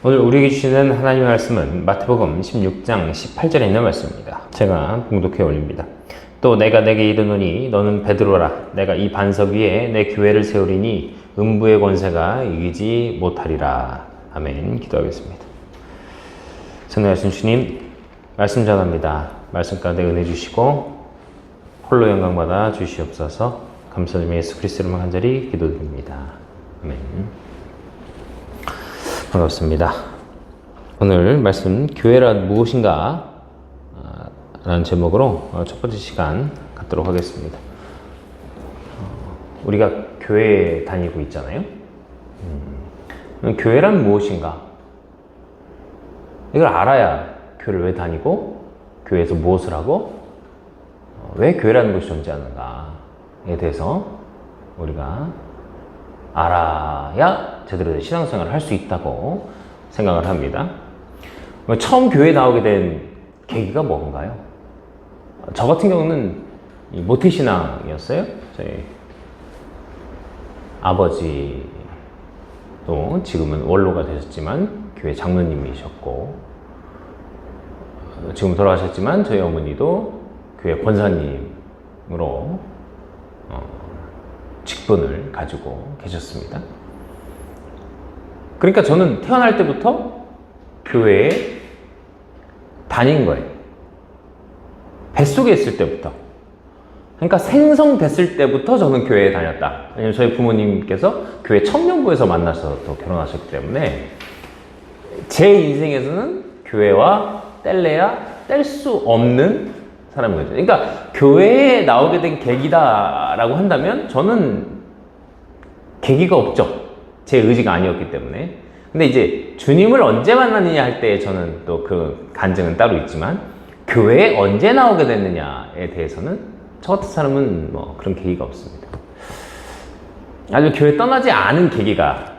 오늘 우리에게 주시는 하나님의 말씀은 마태복음 16장 18절에 있는 말씀입니다. 제가 봉독해 올립니다. 또 내가 내게 이르노니 너는 베드로라. 내가 이 반석 위에 내 교회를 세우리니 음부의 권세가 이기지 못하리라. 아멘. 기도하겠습니다. 전하신 주님, 말씀 전합니다. 말씀 가운데 은혜 주시고 홀로 영광 받아 주시옵소서. 감사드리며 예수 그리스도로 간절히 기도드립니다. 아멘. 반갑습니다. 오늘 말씀 교회란 무엇인가 라는 제목으로 첫 번째 시간 갖도록 하겠습니다. 우리가 교회에 다니고 있잖아요. 교회란 무엇인가? 이걸 알아야 교회를 왜 다니고 교회에서 무엇을 하고 왜 교회라는 것이 존재하는가에 대해서 우리가 알아야 제대로 된 신앙생활을 할 수 있다고 생각을 합니다. 처음 교회에 나오게 된 계기가 뭔가요? 저 같은 경우는 모태신앙이었어요. 저희 아버지도 지금은 원로가 되셨지만 교회 장로님이셨고, 지금 돌아가셨지만 저희 어머니도 교회 권사님으로 직분을 가지고 계셨습니다. 그러니까 저는 태어날 때부터 교회에 다닌 거예요. 뱃속에 있을 때부터. 그러니까 생성됐을 때부터 저는 교회에 다녔다. 왜냐면 저희 부모님께서 교회 청년부에서 만나서 또 결혼하셨기 때문에 제 인생에서는 교회와 뗄래야 뗄 수 없는 사람인 거죠. 그러니까 교회에 나오게 된 계기다라고 한다면 저는 계기가 없죠. 제 의지가 아니었기 때문에. 근데 이제 주님을 언제 만났느냐 할 때 저는 또 그 간증은 따로 있지만, 교회에 언제 나오게 됐느냐에 대해서는 저 같은 사람은 뭐 그런 계기가 없습니다. 아주 교회 떠나지 않은 계기가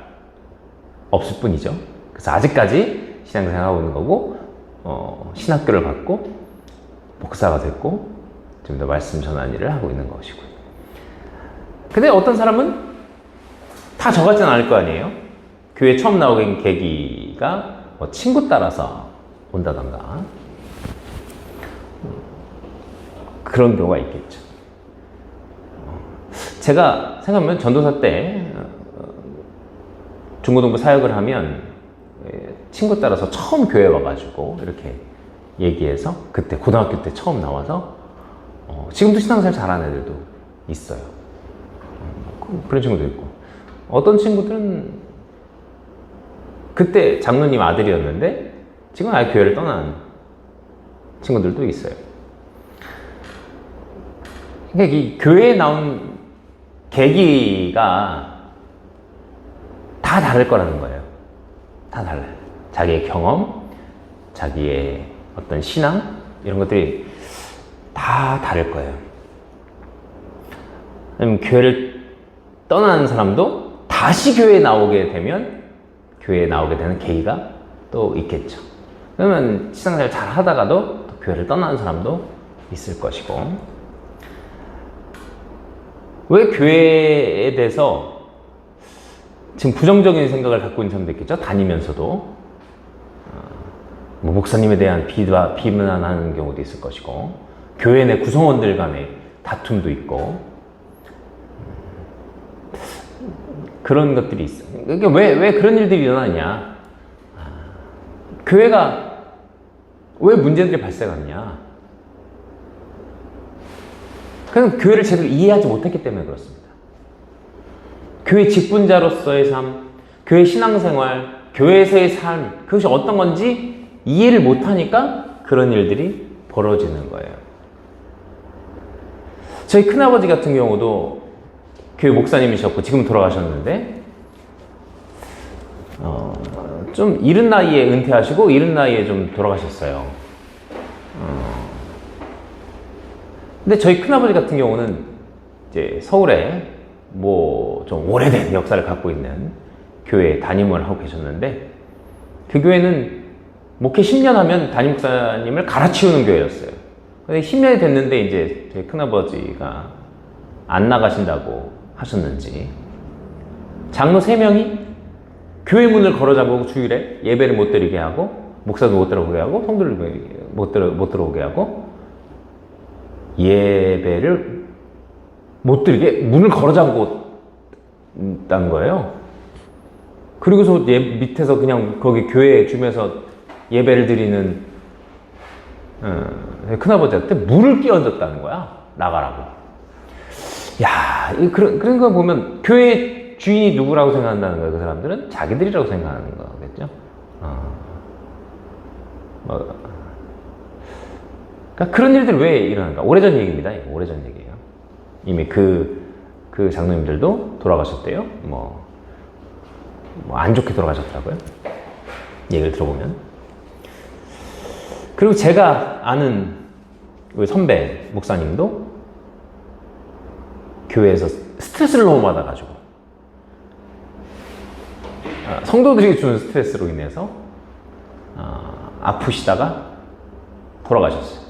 없을 뿐이죠. 그래서 아직까지 신앙생활하고 있는 거고, 신학교를 받고 목사가 됐고 좀 더 말씀 전하는 일을 하고 있는 것이고요. 근데 어떤 사람은 다 저 같진 않을 거 아니에요? 교회 처음 나오게 된 계기가 뭐 친구 따라서 온다던가 그런 경우가 있겠죠. 제가 생각하면 전도사 때 중고등부 사역을 하면 친구 따라서 처음 교회 와가지고 이렇게 얘기해서 그때 고등학교 때 처음 나와서 지금도 신앙생활 잘하는 애들도 있어요. 그런 친구도 있고, 어떤 친구들은 그때 장로님 아들이었는데 지금 아예 교회를 떠난 친구들도 있어요. 그러니까 이 교회에 나온 계기가 다 다를 거라는 거예요. 다 달라요. 자기의 경험, 자기의 어떤 신앙, 이런 것들이 다 다를 거예요. 교회를 떠나는 사람도 다시 교회에 나오게 되면 교회에 나오게 되는 계기가 또 있겠죠. 그러면 신앙생활 잘 하다가도 또 교회를 떠나는 사람도 있을 것이고, 왜 교회에 대해서 지금 부정적인 생각을 갖고 있는 사람도 있겠죠. 다니면서도 뭐 목사님에 대한 비난하는 경우도 있을 것이고, 교회 내 구성원들 간의 다툼도 있고, 그런 것들이 있어요. 그러니까 왜 그런 일들이 일어나냐? 교회가 왜 문제들이 발생하느냐? 그냥 교회를 제대로 이해하지 못했기 때문에 그렇습니다. 교회 직분자로서의 삶, 교회 신앙생활, 교회에서의 삶, 그것이 어떤 건지 이해를 못하니까 그런 일들이 벌어지는 거예요. 저희 큰아버지 같은 경우도 교회 목사님이셨고 지금 돌아가셨는데 좀 이른 나이에 은퇴하시고 이른 나이에 좀 돌아가셨어요. 근데 저희 큰아버지 같은 경우는 이제 서울에 뭐 좀 오래된 역사를 갖고 있는 교회에 담임을 하고 계셨는데, 그 교회는 목회 10년 하면 담임 목사님을 갈아치우는 교회였어요. 근데 10년이 됐는데 이제 저희 큰아버지가 안 나가신다고 하셨는지 장로 3명이 교회 문을 걸어 잠그고 주일에 예배를 못 드리게 하고 목사도 못 들어오게 하고 성도를 못 들어오게 하고 예배를 못 드리게 문을 걸어 잠그고 있다는 거예요. 그리고서 밑에서 그냥 거기 교회 주면서 예배를 드리는 큰아버지한테 물을 끼얹었다는 거야. 나가라고. 야, 그런 거 보면 교회 주인이 누구라고 생각한다는 거예요. 그 사람들은 자기들이라고 생각하는 거겠죠. 그러니까 그런 일들이 왜 일어나는가? 오래전 얘기입니다. 오래전 얘기예요. 이미 그 장로님들도 돌아가셨대요. 안 좋게 돌아가셨더라고요. 얘기를 들어보면. 그리고 제가 아는 우리 선배 목사님도 교회에서 스트레스를 너무 받아가지고 성도들이 주는 스트레스로 인해서 아프시다가 돌아가셨어요.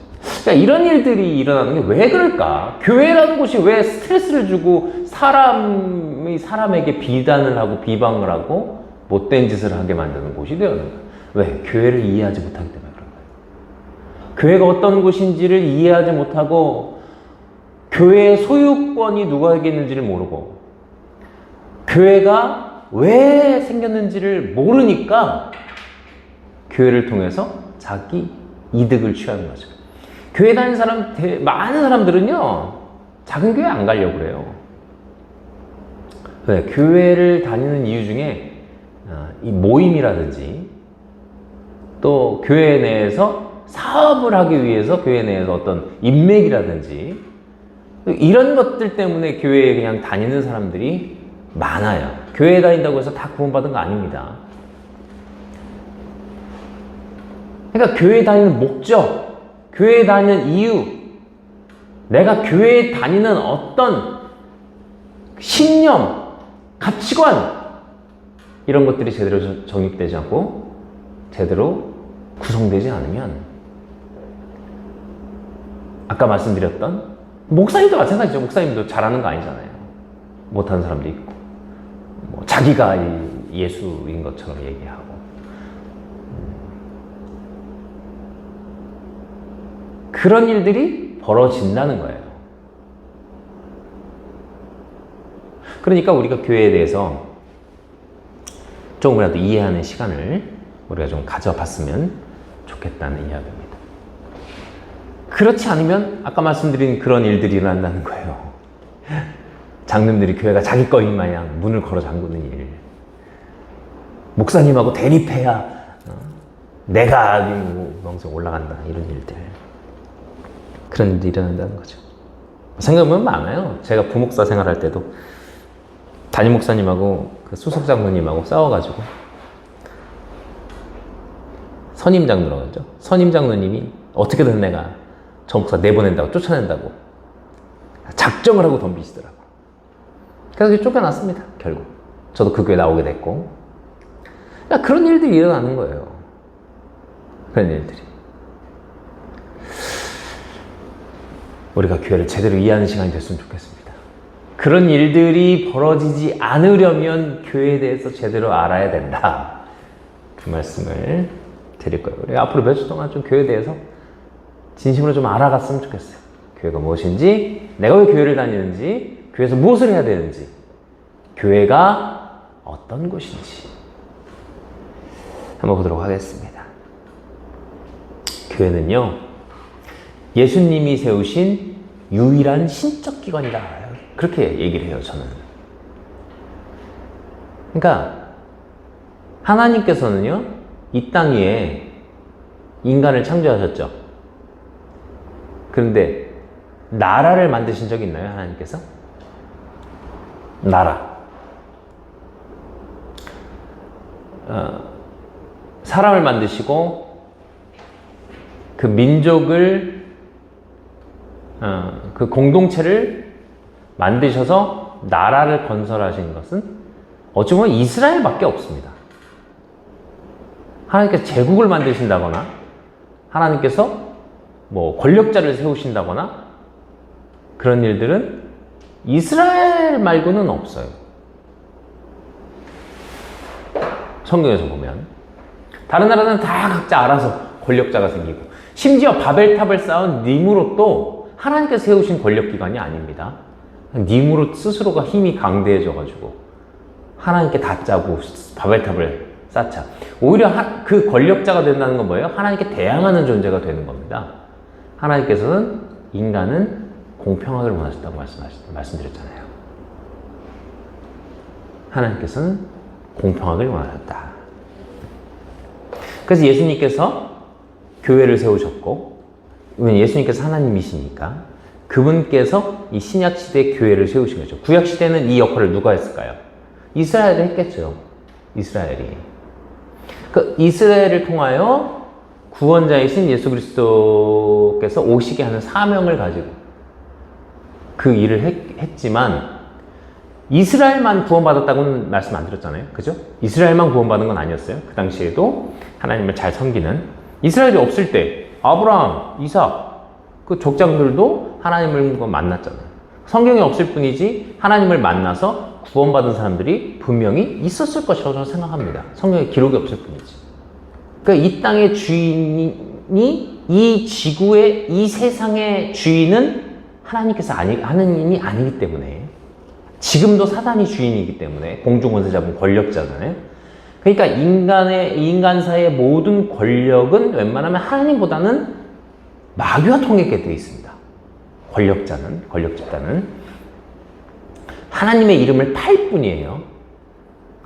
그러니까 이런 일들이 일어나는 게 왜 그럴까? 교회라는 곳이 왜 스트레스를 주고 사람이 사람에게 비난을 하고 비방을 하고 못된 짓을 하게 만드는 곳이 되었는가? 왜? 교회를 이해하지 못하기 때문에 그런 거예요. 교회가 어떤 곳인지를 이해하지 못하고 교회의 소유권이 누구에게 있는지를 모르고 교회가 왜 생겼는지를 모르니까 교회를 통해서 자기 이득을 취하는 거죠. 교회 다니는 사람, 많은 사람들은요, 작은 교회 안 가려고 그래요. 네, 교회를 다니는 이유 중에 이 모임이라든지 또 교회 내에서 사업을 하기 위해서 교회 내에서 어떤 인맥이라든지 이런 것들 때문에 교회에 그냥 다니는 사람들이 많아요. 교회에 다닌다고 해서 다 구원받은 거 아닙니다. 그러니까 교회에 다니는 목적, 교회에 다니는 이유, 내가 교회에 다니는 어떤 신념, 가치관 이런 것들이 제대로 정립되지 않고 제대로 구성되지 않으면 아까 말씀드렸던 목사님도 마찬가지죠. 목사님도 잘하는 거 아니잖아요. 못하는 사람도 있고 자기가 예수인 것처럼 얘기하고 그런 일들이 벌어진다는 거예요. 그러니까 우리가 교회에 대해서 조금이라도 이해하는 시간을 우리가 좀 가져봤으면 좋겠다는 이야기입니다. 그렇지 않으면 아까 말씀드린 그런 일들이 일어난다는 거예요. 장로님들이 교회가 자기 거인 마냥 문을 걸어 잠그는 일, 목사님하고 대립해야 내가 명성 올라간다 이런 일들, 그런 일들이 일어난다는 거죠. 생각해보면 많아요. 제가 부목사 생활할 때도 담임 목사님하고 그 수석 장로님하고 싸워가지고 선임 장로라고 하죠. 선임 장로님이 어떻게든 내가 저 목사 내보낸다고 쫓아낸다고 작정을 하고 덤비시더라고. 그래서 쫓겨났습니다. 결국 저도 그 교회 나오게 됐고. 그러니까 그런 일들이 일어나는 거예요. 그런 일들이. 우리가 교회를 제대로 이해하는 시간이 됐으면 좋겠습니다. 그런 일들이 벌어지지 않으려면 교회에 대해서 제대로 알아야 된다. 그 말씀을 드릴 거예요. 우리 앞으로 몇 주 동안 좀 교회에 대해서 진심으로 좀 알아갔으면 좋겠어요. 교회가 무엇인지, 내가 왜 교회를 다니는지, 교회에서 무엇을 해야 되는지, 교회가 어떤 곳인지 한번 보도록 하겠습니다. 교회는요, 예수님이 세우신 유일한 신적 기관이다. 그렇게 얘기를 해요, 저는. 그러니까 하나님께서는요, 이 땅 위에 인간을 창조하셨죠. 그런데 나라를 만드신 적이 있나요, 하나님께서? 나라. 사람을 만드시고 그 민족을 그 공동체를 만드셔서 나라를 건설하신 것은 어찌 보면 이스라엘밖에 없습니다. 하나님께서 제국을 만드신다거나 하나님께서 뭐 권력자를 세우신다거나 그런 일들은 이스라엘 말고는 없어요. 성경에서 보면. 다른 나라는 다 각자 알아서 권력자가 생기고, 심지어 바벨탑을 쌓은 니무롯도 하나님께서 세우신 권력기관이 아닙니다. 니무롯 스스로가 힘이 강대해져가지고 하나님께 다 짜고 바벨탑을 쌓자. 오히려 그 권력자가 된다는 건 뭐예요? 하나님께 대항하는 존재가 되는 겁니다. 하나님께서는 인간은 공평하기를 원하셨다고 말씀드렸잖아요. 하나님께서는 공평하기를 원하셨다. 그래서 예수님께서 교회를 세우셨고, 예수님께서 하나님이시니까 그분께서 이 신약시대의 교회를 세우신 거죠. 구약시대는 이 역할을 누가 했을까요? 이스라엘이 했겠죠. 이스라엘이. 그 이스라엘을 통하여 구원자이신 예수 그리스도께서 오시게 하는 사명을 가지고 그 일을 했지만, 이스라엘만 구원받았다고는 말씀 안 드렸잖아요. 그죠? 이스라엘만 구원받은 건 아니었어요. 그 당시에도 하나님을 잘 섬기는, 이스라엘이 없을 때 아브라함, 이삭, 그 족장들도 하나님을 만났잖아요. 성경에 없을 뿐이지 하나님을 만나서 구원받은 사람들이 분명히 있었을 것이라고 저는 생각합니다. 성경에 기록이 없을 뿐이지. 그러니까 이 땅의 주인이, 이 지구의, 이 세상의 주인은 하나님이 아니기 때문에, 지금도 사단이 주인이기 때문에, 공중권세 잡은 권력자잖아요. 그러니까 인간사의 모든 권력은 웬만하면 하나님보다는 마귀와 통했게 되어 있습니다. 권력 집단은 하나님의 이름을 팔 뿐이에요.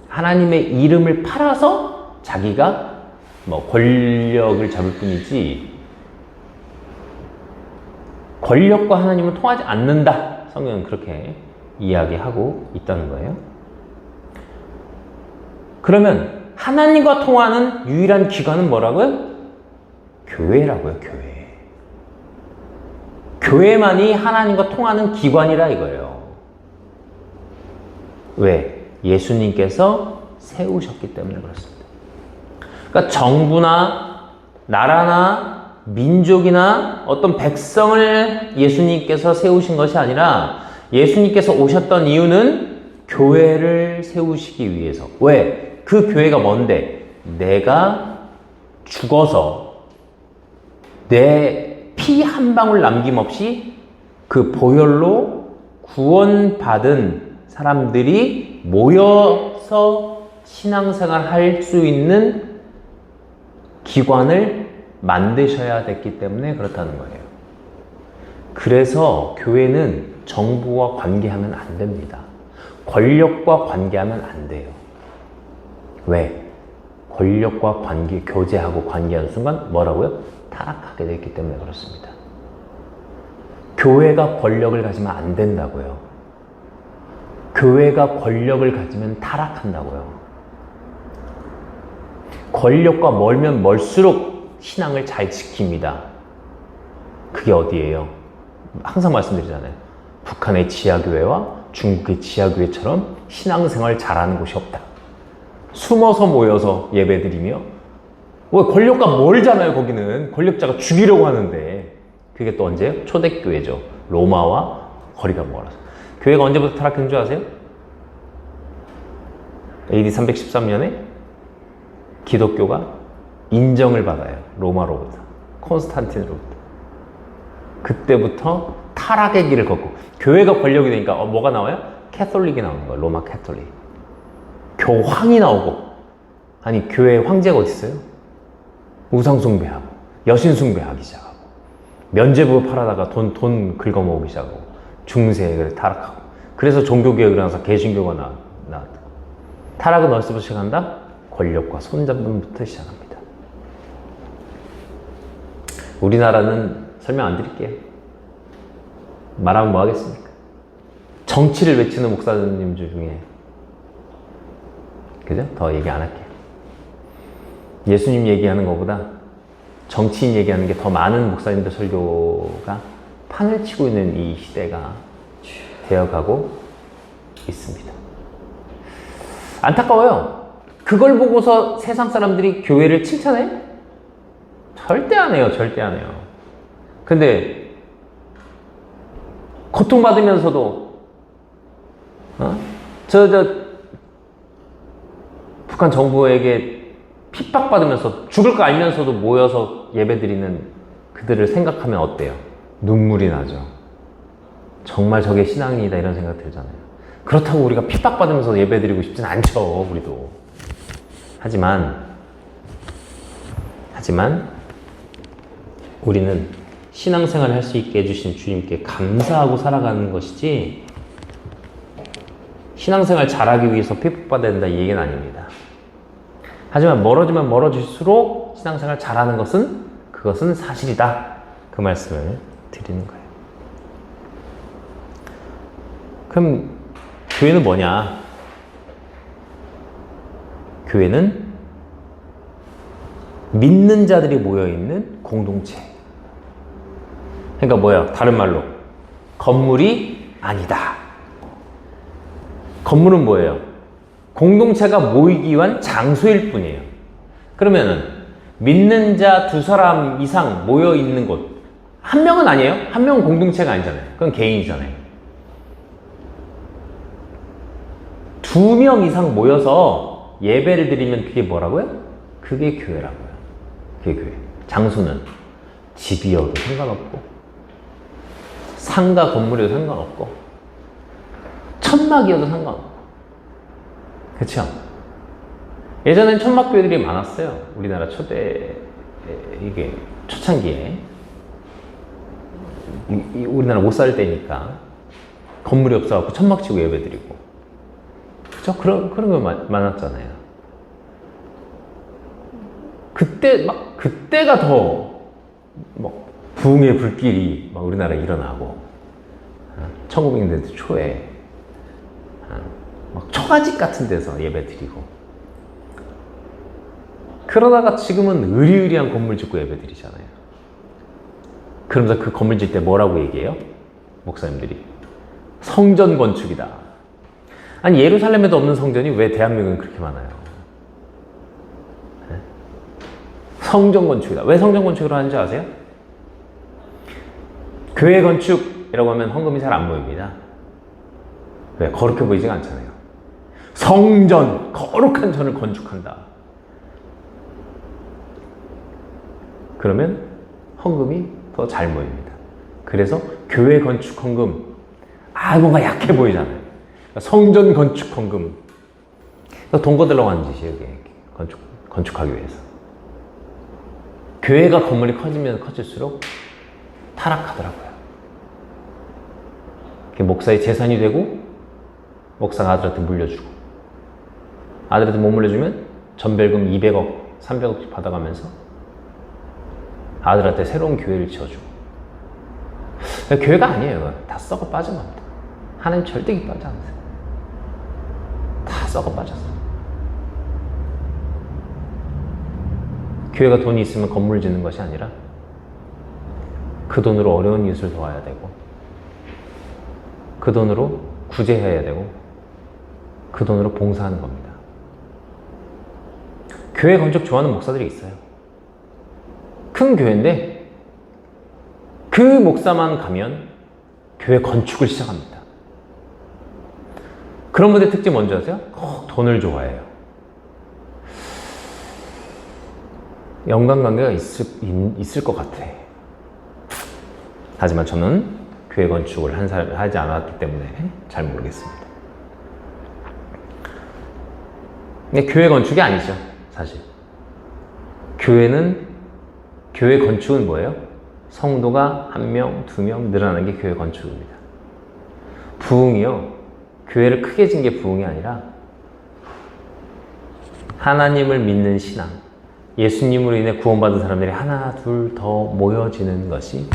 하나님의 이름을 팔아서 자기가 권력을 잡을 뿐이지, 권력과 하나님은 통하지 않는다. 성경은 그렇게 이야기하고 있다는 거예요. 그러면 하나님과 통하는 유일한 기관은 뭐라고요? 교회라고요. 교회만이 하나님과 통하는 기관이라 이거예요. 왜? 예수님께서 세우셨기 때문에 그렇습니다. 그러니까 정부나 나라나 민족이나 어떤 백성을 예수님께서 세우신 것이 아니라, 예수님께서 오셨던 이유는 교회를 세우시기 위해서. 왜? 그 교회가 뭔데? 내가 죽어서 내 피 한 방울 남김없이 그 보혈로 구원받은 사람들이 모여서 신앙생활 할 수 있는 기관을 만드셔야 됐기 때문에 그렇다는 거예요. 그래서 교회는 정부와 관계하면 안 됩니다. 권력과 관계하면 안 돼요. 왜? 권력과 교제하고 관계하는 순간 뭐라고요? 타락하게 됐기 때문에 그렇습니다. 교회가 권력을 가지면 안 된다고요. 교회가 권력을 가지면 타락한다고요. 권력과 멀면 멀수록 신앙을 잘 지킵니다. 그게 어디예요? 항상 말씀드리잖아요. 북한의 지하교회와 중국의 지하교회처럼 신앙생활 잘하는 곳이 없다. 숨어서 모여서 예배드리며, 왜 권력과 멀잖아요. 거기는 권력자가 죽이려고 하는데. 그게 또 언제요? 초대교회죠. 로마와 거리가 멀어서. 교회가 언제부터 타락한 줄 아세요? AD 313년에 기독교가 인정을 받아요. 로마로부터, 콘스탄틴으로부터. 그때부터 타락의 길을 걷고, 교회가 권력이 되니까 뭐가 나와요? 캐톨릭이 나오는 거예요. 로마 캐톨릭. 교황이 나오고. 아니, 교회 황제가 어디 있어요? 우상 숭배하고 여신 숭배하기 시작하고, 면죄부 팔아다가 돈 긁어모으기 시작하고, 중세를 타락하고. 그래서 종교개혁을 일어나서 개신교가 나왔다. 타락은 어디서부터 시작한다? 권력과 손잡음부터 시작합니다. 우리나라는 설명 안 드릴게요. 말하면 뭐 하겠습니까? 정치를 외치는 목사님 중에, 그죠? 더 얘기 안 할게요. 예수님 얘기하는 것보다 정치인 얘기하는 게 더 많은 목사님들 설교가 판을 치고 있는 이 시대가 되어가고 있습니다. 안타까워요. 그걸 보고서 세상 사람들이 교회를 칭찬해요? 절대 안 해요. 절대 안 해요. 근데 고통받으면서도 북한 정부에게 핍박받으면서 죽을 거 알면서도 모여서 예배드리는 그들을 생각하면 어때요? 눈물이 나죠. 정말 저게 신앙이다 이런 생각 들잖아요. 그렇다고 우리가 핍박받으면서 예배드리고 싶진 않죠. 우리도. 하지만 우리는 신앙생활을 할 수 있게 해주신 주님께 감사하고 살아가는 것이지 신앙생활 잘하기 위해서 핍박받아야 된다 이 얘기는 아닙니다. 하지만 멀어지면 멀어질수록 신앙생활 잘하는 그것은 사실이다. 그 말씀을 드리는 거예요. 그럼 교회는 뭐냐? 교회는 믿는 자들이 모여있는 공동체. 그러니까 뭐야? 다른 말로 건물이 아니다. 건물은 뭐예요? 공동체가 모이기 위한 장소일 뿐이에요. 그러면은 믿는 자 2사람 이상 모여있는 곳, 한 명은 아니에요? 한 명은 공동체가 아니잖아요. 그건 개인이잖아요. 2명 이상 모여서 예배를 드리면 그게 뭐라고요? 그게 교회라고요. 그게 교회. 장소는 집이어도 상관없고 상가 건물이어도 상관없고 천막이어도 상관없고. 그렇죠? 예전엔 천막교회들이 많았어요. 우리나라 이게 초창기에 우리나라 못 살 때니까 건물이 없어갖고 천막 치고 예배드리고. 그죠? 그런 거 많았잖아요. 그때가 더 부흥의 불길이 우리나라에 일어나고 1900년대 초에 초가집 같은 데서 예배 드리고 그러다가 지금은 으리으리한 건물 짓고 예배 드리잖아요. 그러면서 그 건물 짓 때 뭐라고 얘기해요? 목사님들이 성전 건축이다. 아니 예루살렘에도 없는 성전이 왜 대한민국은 그렇게 많아요? 네? 성전 건축이다. 왜 성전 건축을 하는지 아세요? 교회 건축이라고 하면 헌금이 잘 안 모입니다. 왜? 거룩해 보이지가 않잖아요. 성전, 거룩한 전을 건축한다. 그러면 헌금이 더 잘 모입니다. 그래서 교회 건축 헌금, 뭔가 약해 보이잖아요. 성전 건축 헌금. 돈 거들라고 하는 짓이에요, 이게. 건축하기 위해서. 교회가 건물이 커지면 커질수록 타락하더라고요. 그게 목사의 재산이 되고, 목사가 아들한테 물려주고, 아들한테 못 물려주면 전별금 200억, 300억씩 받아가면서 아들한테 새로운 교회를 지어주고. 교회가 아니에요. 다 썩어 빠져갑니다. 하나님 절대 기뻐하지 않으세요. 다 썩어 빠졌어. 교회가 돈이 있으면 건물 짓는 것이 아니라 그 돈으로 어려운 이웃을 도와야 되고 그 돈으로 구제해야 되고 그 돈으로 봉사하는 겁니다. 교회 건축 좋아하는 목사들이 있어요. 큰 교회인데 그 목사만 가면 교회 건축을 시작합니다. 그런 분들 특징 뭔지 아세요? 돈을 좋아해요. 연관관계가 있을 것 같아. 하지만 저는 교회 건축을 하지 않았기 때문에 잘 모르겠습니다. 근데 교회 건축이 아니죠, 사실. 교회 건축은 뭐예요? 성도가 1명, 2명 늘어나는 게 교회 건축입니다. 부흥이요, 교회를 크게 진 게 부흥이 아니라 하나님을 믿는 신앙, 예수님으로 인해 구원받은 사람들이 하나, 둘 더 모여지는 것이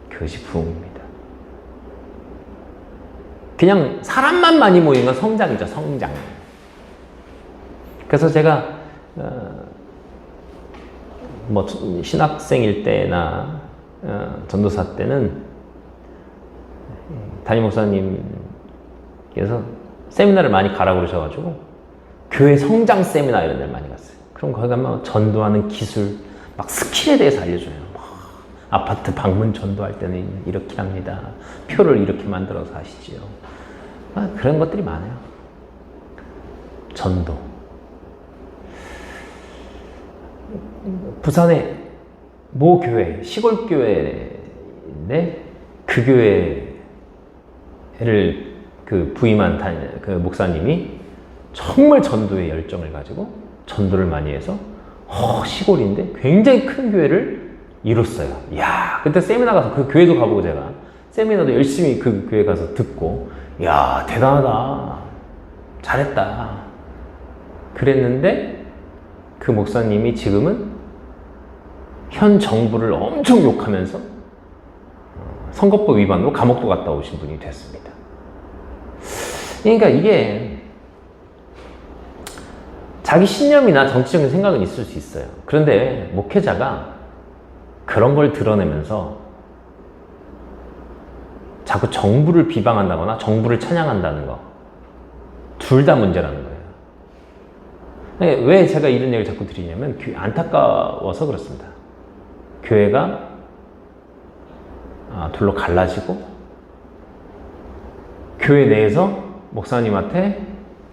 그것이 부흥입니다. 그냥 사람만 많이 모이는 건 성장이죠, 성장. 그래서 제가 신학생일 때나 전도사 때는 담임 목사님께서 세미나를 많이 가라고 그러셔가지고 교회 성장 세미나 이런 데를 많이 갔어요. 그럼 거기 가면 전도하는 기술, 스킬에 대해서 알려줘요. 아파트 방문 전도할 때는 이렇게 합니다. 표를 이렇게 만들어서 하시지요. 그런 것들이 많아요. 전도. 부산의 모 교회, 시골 교회인데 그 교회를 그 부임한 그 목사님이 정말 전도의 열정을 가지고 전도를 많이 해서 시골인데 굉장히 큰 교회를 이뤘어요. 이야, 그때 세미나 가서 그 교회도 가보고 제가 세미나도 열심히 그 교회 가서 듣고, 이야, 대단하다, 잘했다 그랬는데, 그 목사님이 지금은 현 정부를 엄청 욕하면서 선거법 위반으로 감옥도 갔다 오신 분이 됐습니다. 그러니까 이게 자기 신념이나 정치적인 생각은 있을 수 있어요. 그런데 목회자가 그런 걸 드러내면서 자꾸 정부를 비방한다거나 정부를 찬양한다는 거, 둘 다 문제라는 거예요. 왜 제가 이런 얘기를 자꾸 드리냐면 안타까워서 그렇습니다. 교회가 둘로 갈라지고 교회 내에서 목사님한테,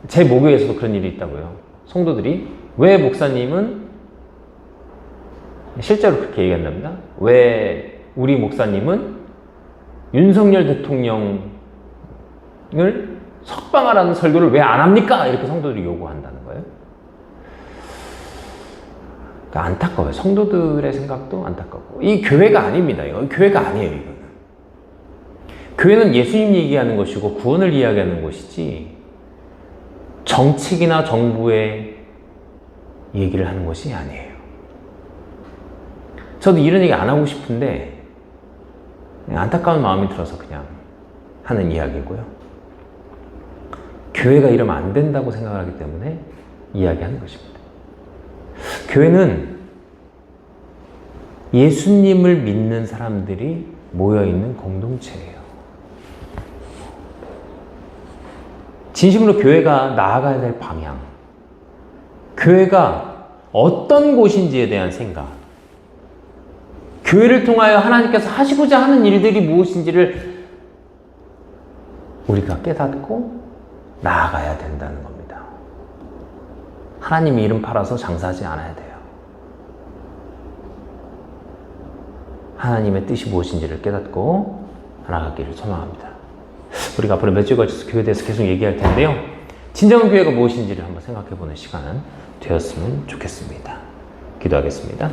제 모교에서도 그런 일이 있다고요. 성도들이 왜 목사님은, 실제로 그렇게 얘기한답니다. 왜 우리 목사님은 윤석열 대통령을 석방하라는 설교를 왜 안 합니까? 이렇게 성도들이 요구한다는 거예요. 그러니까 안타까워요. 성도들의 생각도 안타깝고. 이 교회가 아닙니다. 이거 교회가 아니에요. 이거는. 교회는 예수님 얘기하는 것이고 구원을 이야기하는 것이지 정책이나 정부의 얘기를 하는 것이 아니에요. 저도 이런 얘기 안 하고 싶은데 안타까운 마음이 들어서 그냥 하는 이야기고요. 교회가 이러면 안 된다고 생각을 하기 때문에 이야기하는 것입니다. 교회는 예수님을 믿는 사람들이 모여있는 공동체예요. 진심으로 교회가 나아가야 될 방향, 교회가 어떤 곳인지에 대한 생각, 교회를 통하여 하나님께서 하시고자 하는 일들이 무엇인지를 우리가 깨닫고 나아가야 된다는 겁니다. 하나님 이름 팔아서 장사하지 않아야 돼요. 하나님의 뜻이 무엇인지를 깨닫고 나아가기를 소망합니다. 우리가 앞으로 몇 주에 걸쳐서 교회에 대해서 계속 얘기할 텐데요. 진정한 교회가 무엇인지를 한번 생각해보는 시간 되었으면 좋겠습니다. 기도하겠습니다.